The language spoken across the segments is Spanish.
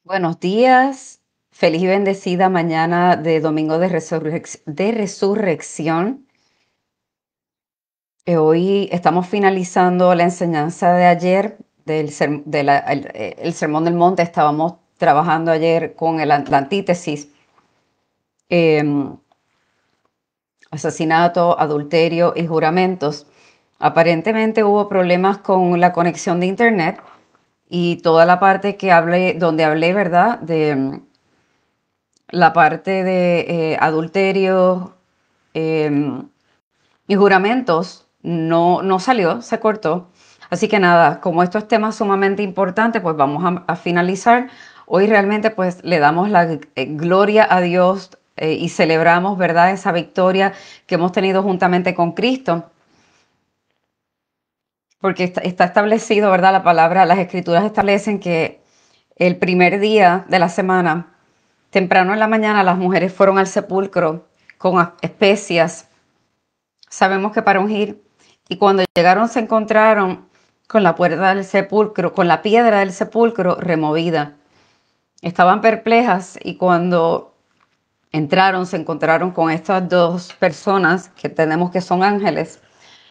Buenos días, feliz y bendecida mañana de domingo de, resurrección. Hoy estamos finalizando la enseñanza de ayer el Sermón del Monte. Estábamos trabajando ayer con la antítesis, em, asesinato, adulterio y juramentos. Aparentemente hubo problemas con la conexión de internet y toda la parte que hablé, donde hablé, ¿verdad? De la parte de adulterio eh, y juramentos no salió, se cortó. Así que nada, como estos temas sumamente importantes, pues vamos a finalizar. Hoy realmente pues le damos la gloria a Dios y celebramos, ¿verdad?, esa victoria que hemos tenido juntamente con Cristo, porque está establecido, ¿verdad?, la palabra, las escrituras establecen que el primer día de la semana, temprano en la mañana, las mujeres fueron al sepulcro con especias, sabemos que para ungir, y cuando llegaron se encontraron con la puerta del sepulcro, con la piedra del sepulcro removida. Estaban perplejas y cuando entraron se encontraron con estas dos personas que tenemos que son ángeles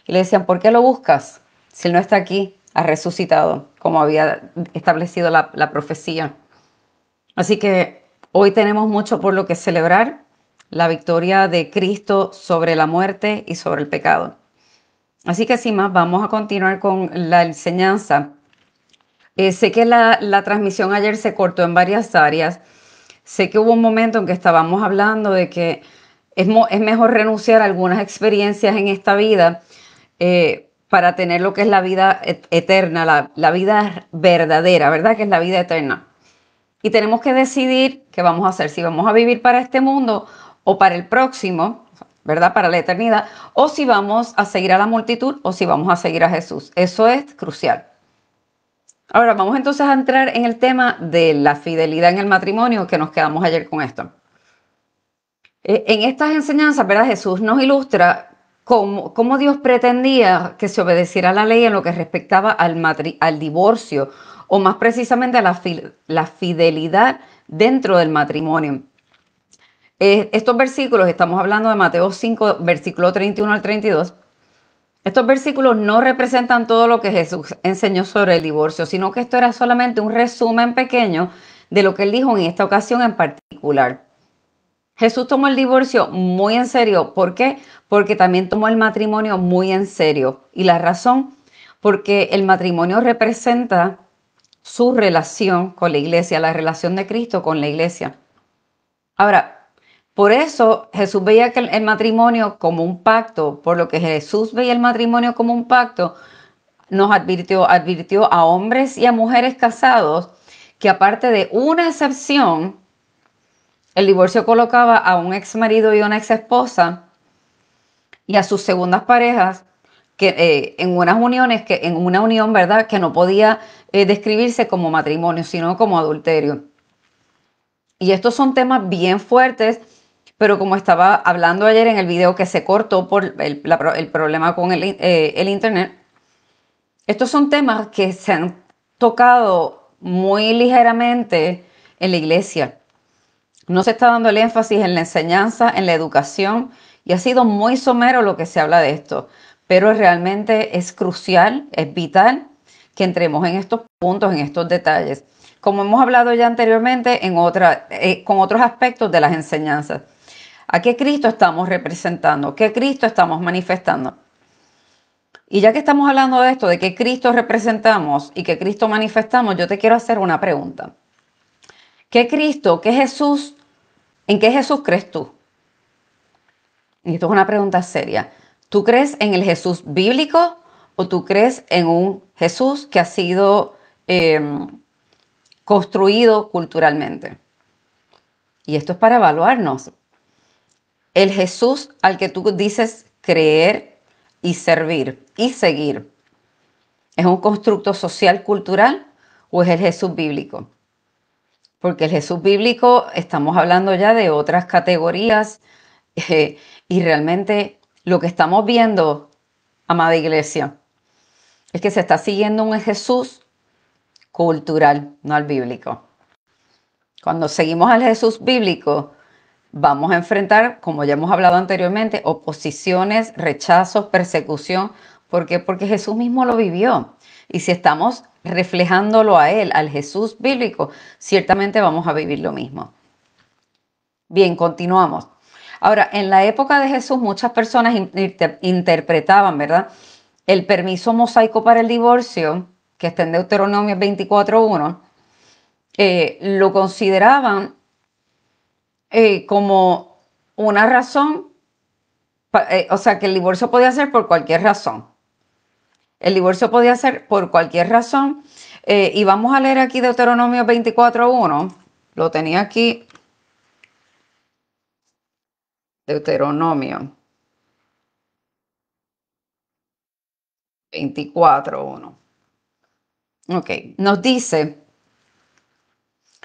y le decían: ¿por qué lo buscas? Si él no está aquí, ha resucitado, como había establecido la profecía. Así que hoy tenemos mucho por lo que celebrar, la victoria de Cristo sobre la muerte y sobre el pecado. Así que sin más, vamos a continuar con la enseñanza. Sé que la transmisión ayer se cortó en varias áreas. Sé que hubo un momento en que estábamos hablando de que es mejor renunciar a algunas experiencias en esta vida para tener lo que es la vida eterna, la vida verdadera, ¿verdad? Que es la vida eterna. Y tenemos que decidir qué vamos a hacer, si vamos a vivir para este mundo o para el próximo, ¿verdad? Para la eternidad, o si vamos a seguir a la multitud o si vamos a seguir a Jesús. Eso es crucial. Ahora vamos entonces a entrar en el tema de la fidelidad en el matrimonio, que nos quedamos ayer con esto. En estas enseñanzas, ¿verdad? Jesús nos ilustra cómo Dios pretendía que se obedeciera la ley en lo que respectaba al divorcio, o más precisamente a la fidelidad dentro del matrimonio. Estos versículos, estamos hablando de Mateo 5, versículo 31 al 32. Estos versículos no representan todo lo que Jesús enseñó sobre el divorcio, sino que esto era solamente un resumen pequeño de lo que él dijo en esta ocasión en particular. Jesús tomó el divorcio muy en serio. ¿Por qué? Porque también tomó el matrimonio muy en serio. Y la razón, porque el matrimonio representa su relación con la iglesia, la relación de Cristo con la iglesia. Ahora, por eso Jesús veía que el matrimonio como un pacto, por lo que Jesús veía el matrimonio como un pacto, nos advirtió a hombres y a mujeres casados que aparte de una excepción, el divorcio colocaba a un ex marido y una ex esposa y a sus segundas parejas en unas uniones, en una unión, ¿verdad?, que no podía describirse como matrimonio, sino como adulterio. Y estos son temas bien fuertes, pero como estaba hablando ayer en el video que se cortó por el problema con el internet, estos son temas que se han tocado muy ligeramente en la iglesia. No se está dando el énfasis en la enseñanza, en la educación, y ha sido muy somero lo que se habla de esto. Pero realmente es crucial, es vital que entremos en estos puntos, en estos detalles. Como hemos hablado ya anteriormente con otros aspectos de las enseñanzas. ¿A qué Cristo estamos representando? ¿Qué Cristo estamos manifestando? Y ya que estamos hablando de esto, de qué Cristo representamos y qué Cristo manifestamos, yo te quiero hacer una pregunta. ¿Qué Cristo, qué Jesús, en qué Jesús crees tú? Y esto es una pregunta seria. ¿Tú crees en el Jesús bíblico o tú crees en un Jesús que ha sido eh, construido culturalmente? Y esto es para evaluarnos. El Jesús al que tú dices creer y servir y seguir, ¿es un constructo social cultural o es el Jesús bíblico? Porque el Jesús bíblico estamos hablando ya de otras categorías y realmente lo que estamos viendo, amada iglesia, es que se está siguiendo un Jesús cultural, no al bíblico. Cuando seguimos al Jesús bíblico, vamos a enfrentar, como ya hemos hablado anteriormente, oposiciones, rechazos, persecución. ¿Por qué? Porque Jesús mismo lo vivió. Y si estamos reflejándolo a Él, al Jesús bíblico, ciertamente vamos a vivir lo mismo. Bien, continuamos. Ahora, en la época de Jesús, muchas personas interpretaban, ¿verdad? El permiso mosaico para el divorcio, que está en Deuteronomio 24:1, lo consideraban como una razón, o sea, que el divorcio podía ser por cualquier razón. El divorcio podía ser por cualquier razón. Y vamos a leer aquí Deuteronomio 24:1. Lo tenía aquí, Deuteronomio 24:1. Ok, nos dice,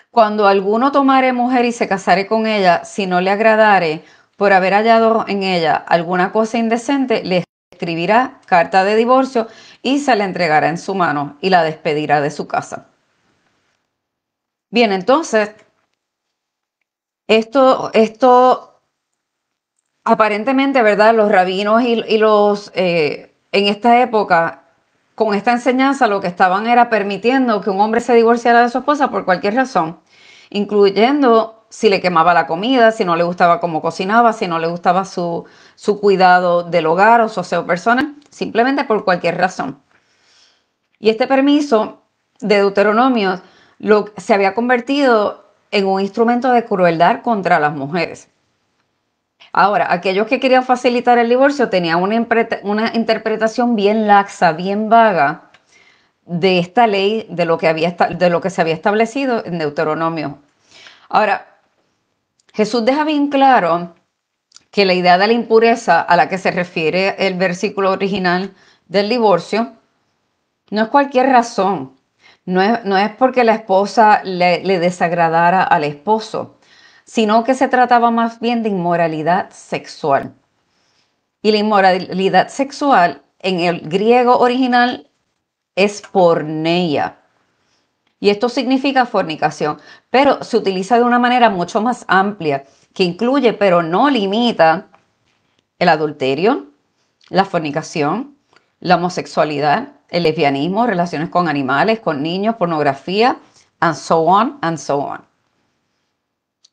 cuando alguno tomare mujer y se casare con ella, si no le agradare por haber hallado en ella alguna cosa indecente, le escribirá carta de divorcio y se la entregará en su mano y la despedirá de su casa. Bien, entonces, esto aparentemente, ¿verdad? Los rabinos y los, en esta época, con esta enseñanza, lo que estaban era permitiendo que un hombre se divorciara de su esposa por cualquier razón, incluyendo si le quemaba la comida, si no le gustaba cómo cocinaba, si no le gustaba su cuidado del hogar o su aseo personal, simplemente por cualquier razón. Y este permiso de Deuteronomio se había convertido en un instrumento de crueldad contra las mujeres. Ahora, aquellos que querían facilitar el divorcio tenían una interpretación bien laxa, bien vaga de esta ley, de lo que se había establecido en Deuteronomio. Ahora, Jesús deja bien claro que la idea de la impureza a la que se refiere el versículo original del divorcio no es cualquier razón, no es porque la esposa le desagradara al esposo, sino que se trataba más bien de inmoralidad sexual. Y la inmoralidad sexual en el griego original es porneia. Y esto significa fornicación, pero se utiliza de una manera mucho más amplia, que incluye, pero no limita, el adulterio, la fornicación, la homosexualidad, el lesbianismo, relaciones con animales, con niños, pornografía, and so on, and so on.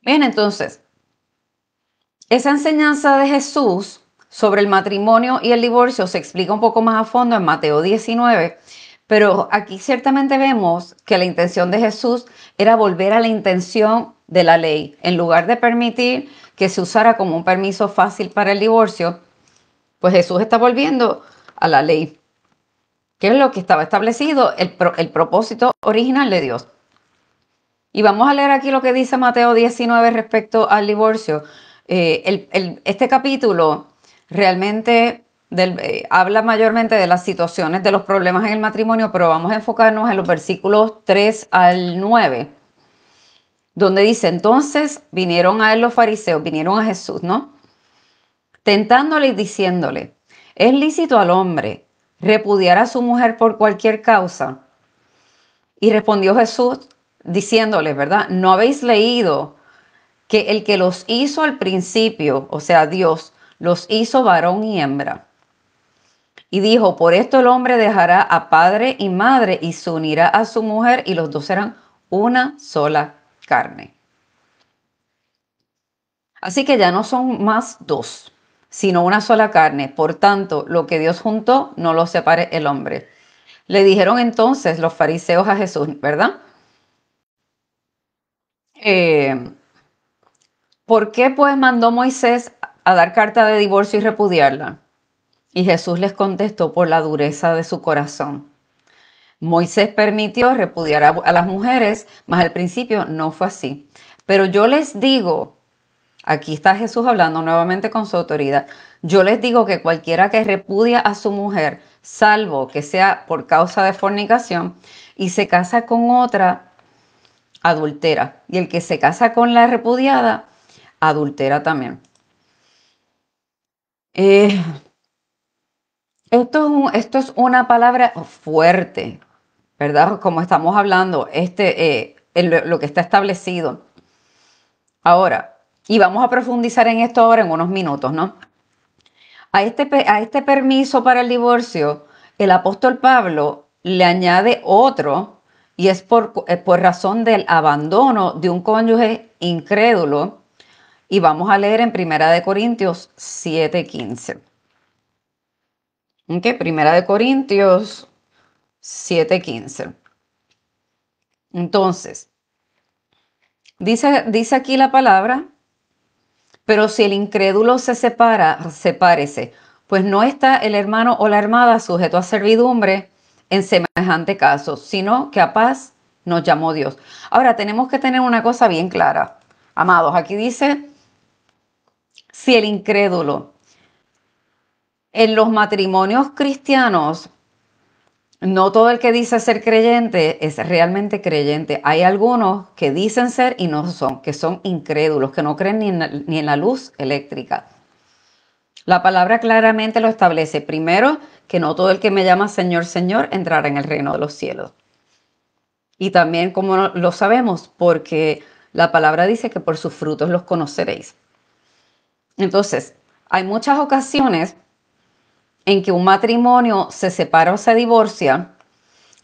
Bien, entonces, esa enseñanza de Jesús sobre el matrimonio y el divorcio se explica un poco más a fondo en Mateo 19, pero aquí ciertamente vemos que la intención de Jesús era volver a la intención de la ley. En lugar de permitir que se usara como un permiso fácil para el divorcio, pues Jesús está volviendo a la ley, que es lo que estaba establecido, el propósito original de Dios. Y vamos a leer aquí lo que dice Mateo 19 respecto al divorcio. Este capítulo realmente habla mayormente de las situaciones, de los problemas en el matrimonio, pero vamos a enfocarnos en los versículos 3 al 9, donde dice, entonces vinieron a él los fariseos, vinieron a Jesús, ¿no? Tentándole y diciéndole, ¿es lícito al hombre repudiar a su mujer por cualquier causa? Y respondió Jesús diciéndoles, ¿verdad? ¿No habéis leído que el que los hizo al principio, o sea, Dios, los hizo varón y hembra? Y dijo, por esto el hombre dejará a padre y madre y se unirá a su mujer y los dos serán una sola carne. Así que ya no son más dos, sino una sola carne. Por tanto, lo que Dios juntó, no lo separe el hombre. Le dijeron entonces los fariseos a Jesús, ¿verdad? Eh, ¿Por qué pues mandó Moisés a dar carta de divorcio y repudiarla? Y Jesús les contestó por la dureza de su corazón. Moisés permitió repudiar a las mujeres, mas al principio no fue así. Pero yo les digo, aquí está Jesús hablando nuevamente con su autoridad, yo les digo que cualquiera que repudia a su mujer, salvo que sea por causa de fornicación, y se casa con otra, adultera. Y el que se casa con la repudiada, adultera también. Eh, esto es una palabra fuerte, ¿verdad? Como estamos hablando, lo que está establecido. Ahora, y vamos a profundizar en esto ahora en unos minutos, ¿no? A este permiso para el divorcio, el apóstol Pablo le añade otro, y es por razón del abandono de un cónyuge incrédulo. Y vamos a leer en Primera de Corintios 7:15. ¿Ok? Primera de Corintios 7:15. Entonces, dice aquí la palabra, pero si el incrédulo se separa, sepárese, pues no está el hermano o la hermana sujeto a servidumbre en semejante caso, sino que a paz nos llamó Dios. Ahora, tenemos que tener una cosa bien clara, amados. Aquí dice, si el incrédulo, en los matrimonios cristianos, no todo el que dice ser creyente es realmente creyente. Hay algunos que dicen ser y no son, que son incrédulos, que no creen ni en la luz eléctrica. La palabra claramente lo establece. Primero, que no todo el que me llama Señor, Señor entrará en el reino de los cielos. Y también, como lo sabemos, porque la palabra dice que por sus frutos los conoceréis. Entonces, hay muchas ocasiones en que un matrimonio se separa o se divorcia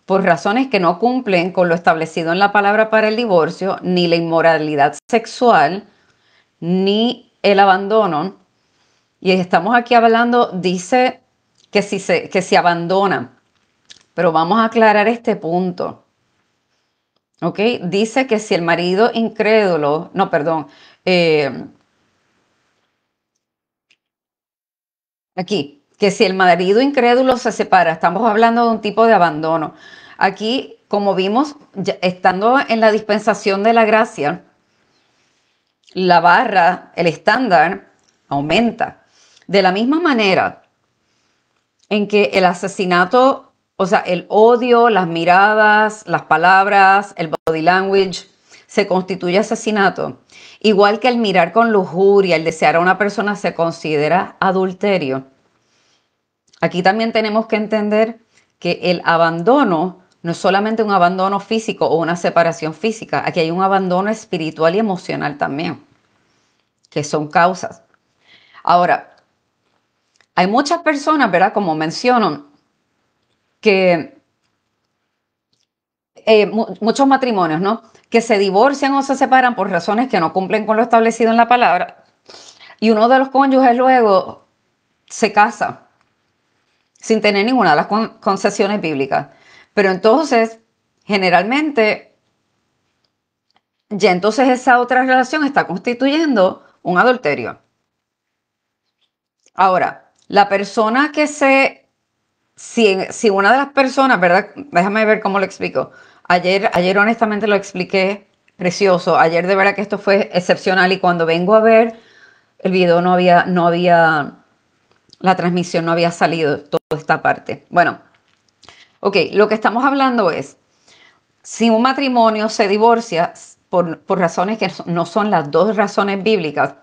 por razones que no cumplen con lo establecido en la palabra para el divorcio, ni la inmoralidad sexual, ni el abandono. Y estamos aquí hablando, dice que se abandonan, pero vamos a aclarar este punto. ¿Ok? Dice que si el marido incrédulo, no, perdón, aquí, que si el marido incrédulo se separa, estamos hablando de un tipo de abandono. Aquí, como vimos, estando en la dispensación de la gracia, la barra, el estándar, aumenta. De la misma manera en que el asesinato, o sea, el odio, las miradas, las palabras, el body language, se constituye asesinato. Igual que el mirar con lujuria, el desear a una persona se considera adulterio. Aquí también tenemos que entender que el abandono no es solamente un abandono físico o una separación física, aquí hay un abandono espiritual y emocional también, que son causas. Ahora, hay muchas personas, ¿verdad? Como menciono, que muchos matrimonios, ¿no? Que se divorcian o se separan por razones que no cumplen con lo establecido en la palabra. Y uno de los cónyuges luego se casa sin tener ninguna de las concesiones bíblicas. Pero entonces, generalmente, ya entonces esa otra relación está constituyendo un adulterio. Ahora, la persona que si una de las personas, ¿verdad? Déjame ver cómo lo explico. Ayer honestamente lo expliqué precioso. Ayer de verdad que esto fue excepcional y cuando vengo a ver el video la transmisión no había salido toda esta parte. Bueno, ok, lo que estamos hablando es, si un matrimonio se divorcia por razones que no son las dos razones bíblicas,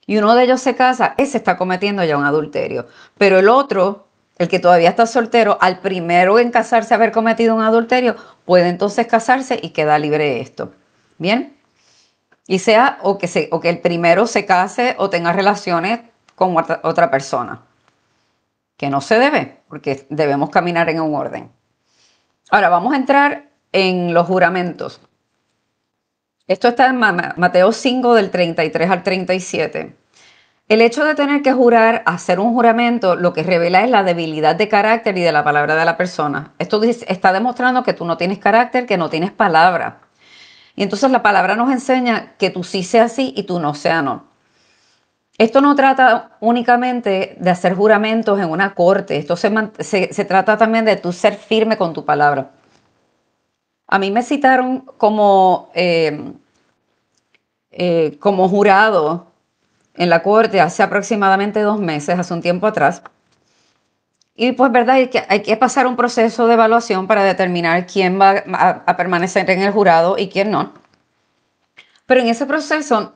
y uno de ellos se casa, ese está cometiendo ya un adulterio. Pero el otro, el que todavía está soltero, al primero en casarse haber cometido un adulterio, puede entonces casarse y queda libre de esto. ¿Bien? Y sea o que el primero se case o tenga relaciones con otra persona. Que no se debe, porque debemos caminar en un orden. Ahora vamos a entrar en los juramentos. Esto está en Mateo 5 del 33 al 37. El hecho de tener que jurar, hacer un juramento, lo que revela es la debilidad de carácter y de la palabra de la persona. Esto está demostrando que tú no tienes carácter, que no tienes palabra. Y entonces la palabra nos enseña que tú sí seas sí y tú no seas no. Esto no trata únicamente de hacer juramentos en una corte. Esto se trata también de tú ser firme con tu palabra. A mí me citaron como jurado en la corte hace aproximadamente 2 meses, hace un tiempo atrás. Y pues, verdad, hay que pasar un proceso de evaluación para determinar quién va a permanecer en el jurado y quién no. Pero en ese proceso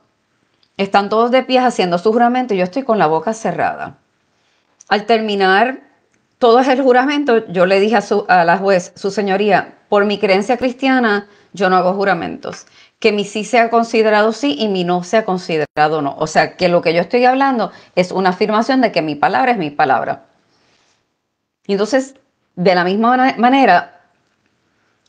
están todos de pie haciendo su juramento y yo estoy con la boca cerrada. Al terminar todo el juramento, yo le dije a la juez, su señoría, por mi creencia cristiana, yo no hago juramentos. que mi sí sea considerado sí y mi no sea considerado no. O sea, que lo que yo estoy hablando es una afirmación de que mi palabra es mi palabra. Y entonces, de la misma manera,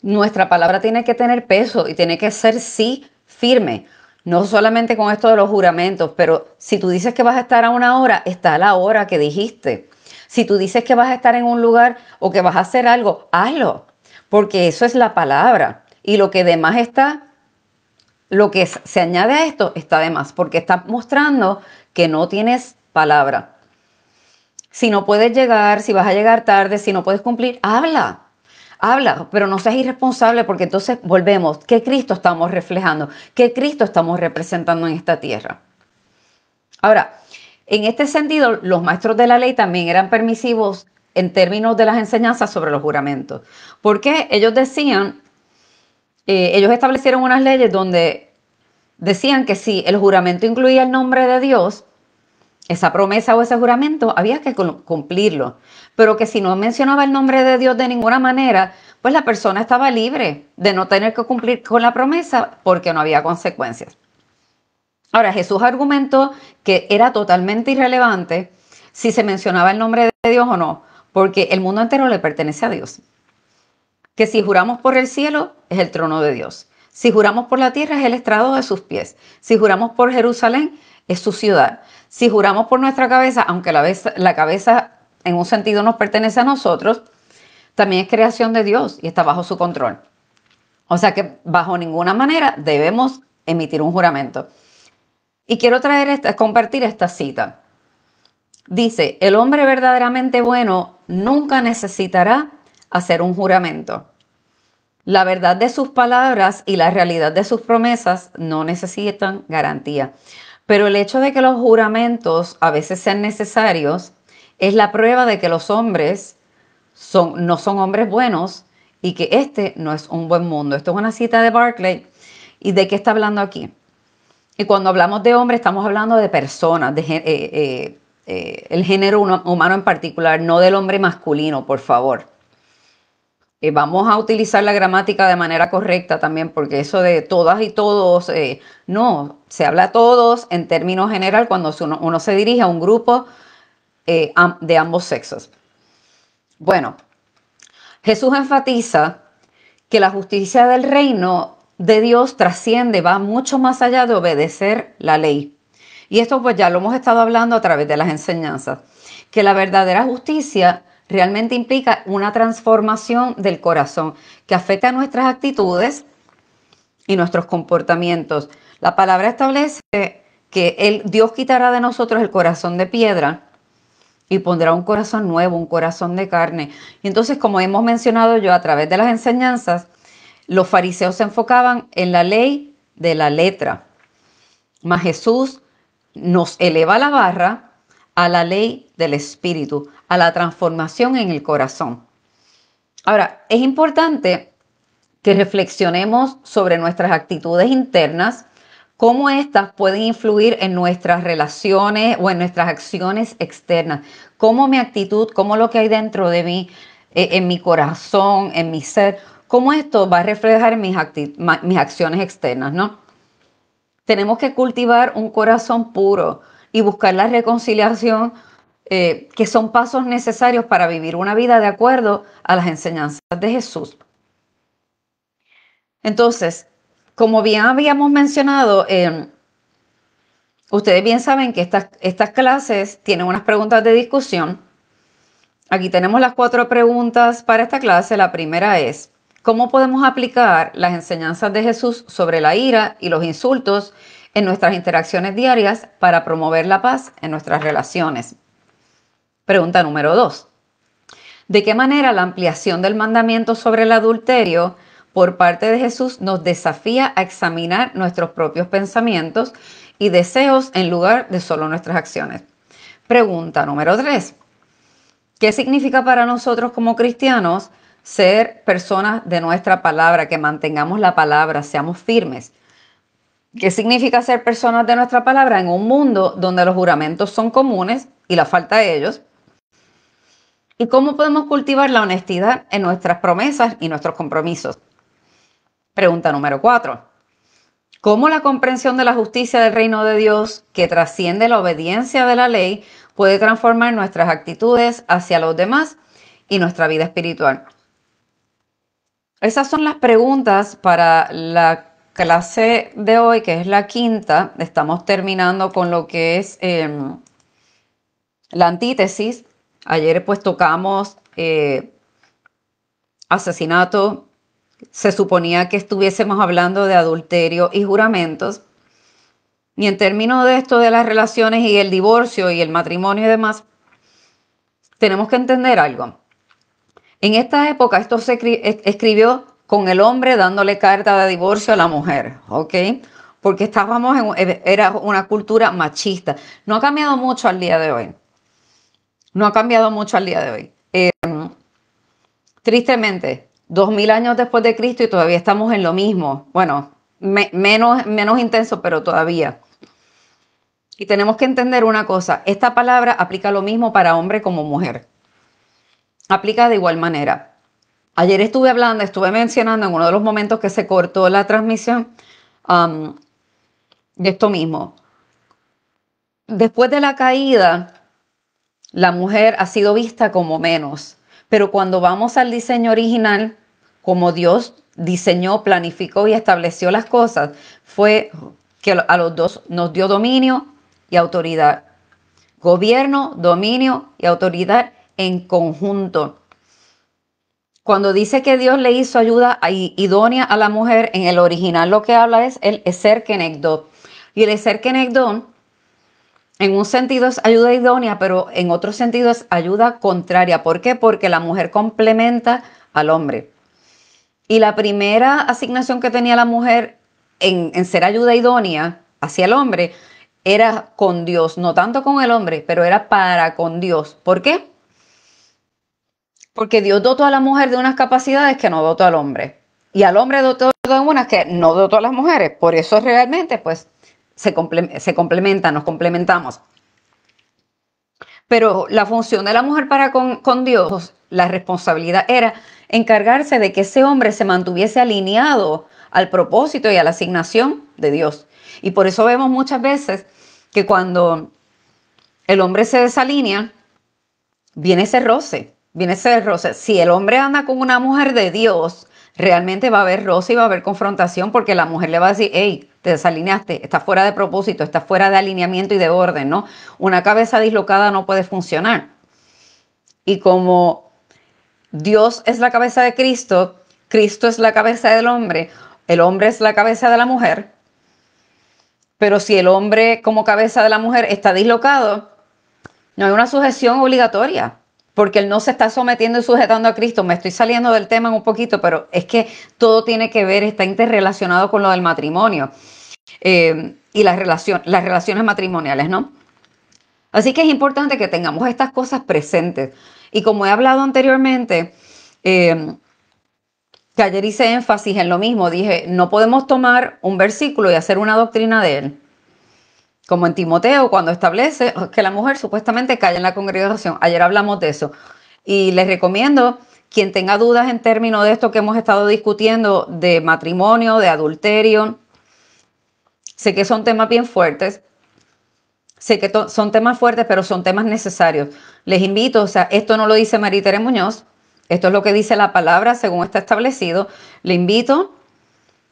nuestra palabra tiene que tener peso y tiene que ser sí firme. No solamente con esto de los juramentos, pero si tú dices que vas a estar a una hora, está a la hora que dijiste. Si tú dices que vas a estar en un lugar o que vas a hacer algo, hazlo, porque eso es la palabra. Y lo que demás está, lo que se añade a esto está de más, porque está mostrando que no tienes palabra. Si no puedes llegar, si vas a llegar tarde, si no puedes cumplir, habla. Habla, pero no seas irresponsable porque entonces volvemos. ¿Qué Cristo estamos reflejando? ¿Qué Cristo estamos representando en esta tierra? Ahora, en este sentido, los maestros de la ley también eran permisivos en términos de las enseñanzas sobre los juramentos. Porque ellos decían, ellos establecieron unas leyes donde decían que si el juramento incluía el nombre de Dios, esa promesa o ese juramento había que cumplirlo, pero que si no mencionaba el nombre de Dios de ninguna manera, pues la persona estaba libre de no tener que cumplir con la promesa porque no había consecuencias. Ahora, Jesús argumentó que era totalmente irrelevante si se mencionaba el nombre de Dios o no, porque el mundo entero le pertenece a Dios. Que si juramos por el cielo, es el trono de Dios. Si juramos por la tierra, es el estrado de sus pies. Si juramos por Jerusalén, es su ciudad. Si juramos por nuestra cabeza, aunque la cabeza en un sentido nos pertenece a nosotros, también es creación de Dios y está bajo su control. O sea que bajo ninguna manera debemos emitir un juramento. Y quiero compartir esta cita. Dice, el hombre verdaderamente bueno nunca necesitará hacer un juramento. La verdad de sus palabras y la realidad de sus promesas no necesitan garantía. Pero el hecho de que los juramentos a veces sean necesarios es la prueba de que los hombres no son hombres buenos y que este no es un buen mundo. Esto es una cita de Barclay. ¿Y de qué está hablando aquí? Y cuando hablamos de hombre estamos hablando de personas, el género humano en particular, no del hombre masculino, por favor. Vamos a utilizar la gramática de manera correcta también, porque eso de todas y todos, no, se habla todos en términos general cuando uno se dirige a un grupo de ambos sexos. Bueno, Jesús enfatiza que la justicia del reino de Dios trasciende, va mucho más allá de obedecer la ley. Y esto pues ya lo hemos estado hablando a través de las enseñanzas, que la verdadera justicia realmente implica una transformación del corazón que afecta a nuestras actitudes y nuestros comportamientos. La palabra establece que Dios quitará de nosotros el corazón de piedra y pondrá un corazón nuevo, un corazón de carne. Y entonces, como hemos mencionado yo a través de las enseñanzas, los fariseos se enfocaban en la ley de la letra, mas Jesús nos eleva la barra a la ley del espíritu, a la transformación en el corazón. Ahora, es importante que reflexionemos sobre nuestras actitudes internas, cómo éstas pueden influir en nuestras relaciones o en nuestras acciones externas, cómo mi actitud, cómo lo que hay dentro de mí, en mi corazón, en mi ser, cómo esto va a reflejar en mis acciones externas, ¿no? Tenemos que cultivar un corazón puro y buscar la reconciliación, que son pasos necesarios para vivir una vida de acuerdo a las enseñanzas de Jesús. Entonces, como bien habíamos mencionado, ustedes bien saben que estas clases tienen unas preguntas de discusión. Aquí tenemos las 4 preguntas para esta clase. La primera es, ¿cómo podemos aplicar las enseñanzas de Jesús sobre la ira y los insultos en nuestras interacciones diarias para promover la paz en nuestras relaciones? Pregunta número 2. ¿De qué manera la ampliación del mandamiento sobre el adulterio por parte de Jesús nos desafía a examinar nuestros propios pensamientos y deseos en lugar de solo nuestras acciones? Pregunta número 3. ¿Qué significa para nosotros como cristianos ser personas de nuestra palabra, que mantengamos la palabra, seamos firmes? ¿Qué significa ser personas de nuestra palabra en un mundo donde los juramentos son comunes y la falta de ellos? ¿Y cómo podemos cultivar la honestidad en nuestras promesas y nuestros compromisos? Pregunta número 4. Cómo la comprensión de la justicia del reino de Dios, que trasciende la obediencia de la ley, puede transformar nuestras actitudes hacia los demás y nuestra vida espiritual. Esas son las preguntas para la clase de hoy, que es la quinta. Estamos terminando con lo que es la antítesis. Ayer pues tocamos asesinato. Se suponía que estuviésemos hablando de adulterio y juramentos. Y en términos de esto de las relaciones y el divorcio y el matrimonio y demás, tenemos que entender algo. En esta época esto se escribió con el hombre dándole carta de divorcio a la mujer, ¿ok? Porque era una cultura machista. No ha cambiado mucho al día de hoy. No ha cambiado mucho al día de hoy. Tristemente, 2000 años después de Cristo y todavía estamos en lo mismo. Bueno, menos intenso, pero todavía. Y tenemos que entender una cosa. Esta palabra aplica lo mismo para hombre como mujer. Aplica de igual manera. Ayer estuve mencionando en uno de los momentos que se cortó la transmisión de esto mismo. Después de la caída, la mujer ha sido vista como menos. Pero cuando vamos al diseño original, como Dios diseñó, planificó y estableció las cosas, fue que a los dos nos dio dominio y autoridad. Gobierno, dominio y autoridad en conjunto. Cuando dice que Dios le hizo ayuda idónea a la mujer, en el original lo que habla es el eser kenegdo. Y el eser kenegdo, en un sentido es ayuda idónea, pero en otro sentido es ayuda contraria. ¿Por qué? Porque la mujer complementa al hombre. Y la primera asignación que tenía la mujer en ser ayuda idónea hacia el hombre era con Dios, no tanto con el hombre, pero era para con Dios. ¿Por qué? Porque Dios dotó a la mujer de unas capacidades que no dotó al hombre. Y al hombre dotó de unas que no dotó a las mujeres. Por eso realmente pues se complementan, nos complementamos. Pero la función de la mujer para con Dios, la responsabilidad era encargarse de que ese hombre se mantuviese alineado al propósito y a la asignación de Dios. Y por eso vemos muchas veces que cuando el hombre se desalinea, viene ese roce, viene ese roce. Si el hombre anda con una mujer de Dios, realmente va a haber roce y va a haber confrontación porque la mujer le va a decir, hey, te desalineaste, estás fuera de propósito, estás fuera de alineamiento y de orden, ¿no? Una cabeza dislocada no puede funcionar. Y como Dios es la cabeza de Cristo, Cristo es la cabeza del hombre, el hombre es la cabeza de la mujer, pero si el hombre como cabeza de la mujer está dislocado, no hay una sujeción obligatoria, porque él no se está sometiendo y sujetando a Cristo. Me estoy saliendo del tema un poquito, pero es que todo tiene que ver, está interrelacionado con lo del matrimonio y las relaciones matrimoniales, ¿no? Así que es importante que tengamos estas cosas presentes. Y como he hablado anteriormente, que ayer hice énfasis en lo mismo, dije, no podemos tomar un versículo y hacer una doctrina de él. Como en Timoteo, cuando establece que la mujer supuestamente calla en la congregación. Ayer hablamos de eso. Y les recomiendo, quien tenga dudas en términos de esto que hemos estado discutiendo, de matrimonio, de adulterio, sé que son temas bien fuertes, sé que son temas fuertes, pero son temas necesarios. Les invito, o sea, esto no lo dice María Teresa Muñoz, esto es lo que dice la palabra según está establecido. Le invito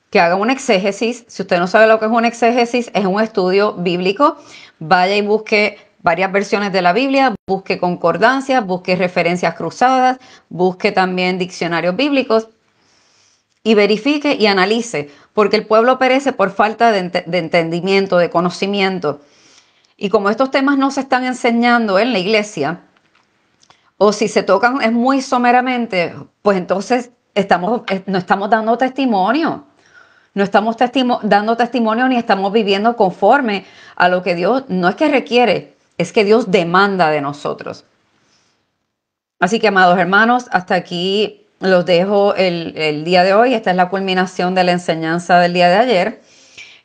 que haga un exégesis. Si usted no sabe lo que es un exégesis, es un estudio bíblico. Vaya y busque varias versiones de la Biblia, busque concordancias, busque referencias cruzadas, busque también diccionarios bíblicos y verifique y analice, porque el pueblo perece por falta de entendimiento, de conocimiento. Y como estos temas no se están enseñando en la iglesia, o si se tocan es muy someramente, pues entonces no estamos dando testimonio. No estamos dando testimonio ni estamos viviendo conforme a lo que Dios no es que requiere, es que Dios demanda de nosotros. Así que, amados hermanos, hasta aquí los dejo el día de hoy. Esta es la culminación de la enseñanza del día de ayer.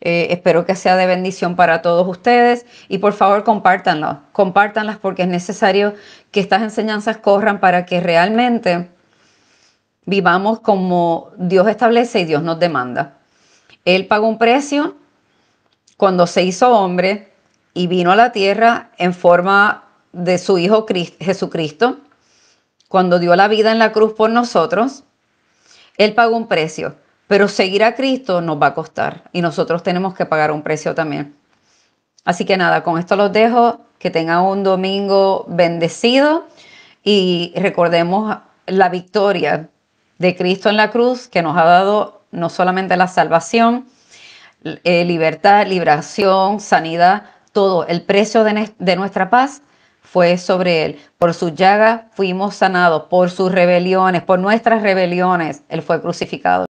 Espero que sea de bendición para todos ustedes y por favor compártanlas porque es necesario que estas enseñanzas corran para que realmente vivamos como Dios establece y Dios nos demanda. Él pagó un precio cuando se hizo hombre y vino a la tierra en forma de su Hijo Jesucristo, cuando dio la vida en la cruz por nosotros. Él pagó un precio, pero seguir a Cristo nos va a costar y nosotros tenemos que pagar un precio también. Así que nada, con esto los dejo, que tengan un domingo bendecido y recordemos la victoria de Cristo en la cruz, que nos ha dado no solamente la salvación, libertad, liberación, sanidad, todo. El precio de nuestra paz fue sobre Él. Por sus llagas fuimos sanados, por sus rebeliones, por nuestras rebeliones, Él fue crucificado.